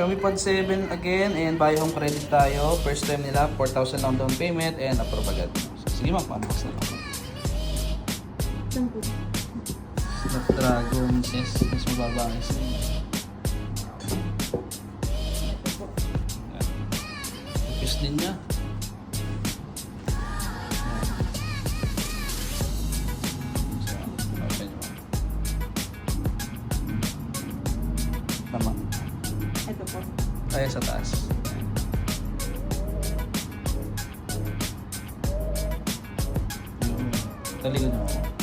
Xiaomi Pod 7 again and buy home credit tayo. First time nila, 4,000 lang down payment and approve agad. So, sige ma'am, unbox na ako. Saan po? Snapdragon sis, mas mababa ang isa. Ito po. Tapos din niya. So, open nyo. Tama. Ito po. Kaya sa taas. Talikod nyo ako.